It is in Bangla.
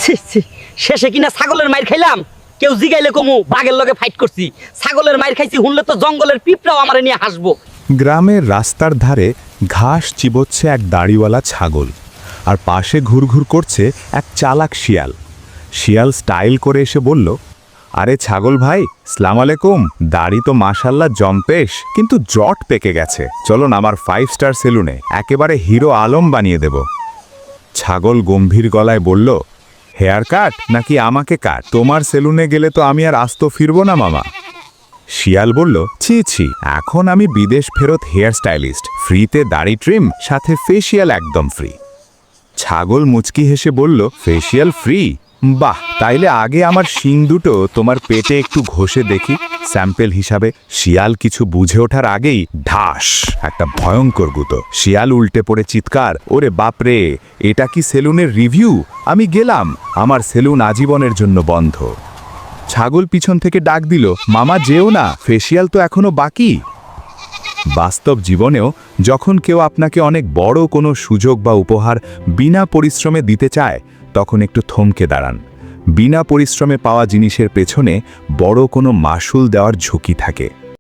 ছি ছি, শেষে কিনা ছাগলের মাইর খাইলাম। কেউ জিগাইলে কমু বাঘের লগে ফাইট করছি, ছাগলের মাইর খাইছি শুনলে তো জঙ্গলের পিঁপড়াও আমারে নিয়ে হাসবো। গ্রামের রাস্তার ধারে ঘাস চিবোচ্ছে এক দাড়িওয়ালা ছাগল, আর পাশে ঘুরঘুর করছে এক চালাক শিয়াল। শিয়াল স্টাইল করে এসে বলল, আরে ছাগল ভাই, সালাম আলাইকুম। দাড়ি তো মাশাল্লাহ জম্পেশ, কিন্তু জট পেকে গেছে। চলুন আমার 5 স্টার সেলুনে, একেবারে হিরো আলম বানিয়ে দেব। ছাগল গম্ভীর গলায় বলল, হেয়ার কাট নাকি আমাকে কাট? তোমার সেলুনে গেলে তো আমি আর আস্ত ফিরবো না মামা। শিয়াল বলল, ছি ছি, এখন আমি বিদেশ ফেরত হেয়ার স্টাইলিস্ট, ফ্রিতে দাড়ি ট্রিম, সাথে ফেসিয়াল একদম ফ্রি। ছাগল মুচকি হেসে বলল, ফেসিয়াল ফ্রি? বাহ, তাইলে আগে আমার শিং দুটো তোমার পেটে একটু ঘষে দেখি স্যাম্পল হিসাবে। শিয়াল কিছু বুঝে ওঠার আগেই ঢাস একটা ভয়ঙ্কর গুঁতো। শিয়াল উল্টে পড়ে চিৎকার, ওরে বাপরে, এটা কি সেলুনের রিভিউ? আমি গেলাম, আমার সেলুন আজীবনের জন্য বন্ধ। ছাগল পিছন থেকে ডাক দিল, মামা যেও না, ফেসিয়াল তো এখনো বাকি। বাস্তব জীবনেও যখন কেউ আপনাকে অনেক বড় কোনো সুযোগ বা উপহার বিনা পরিশ্রমে দিতে চায়, তখন একটু থমকে দাঁড়ান। বিনা পরিশ্রমে পাওয়া জিনিসের পেছনে বড় কোনো মাসুল দেওয়ার ঝুঁকি থাকে।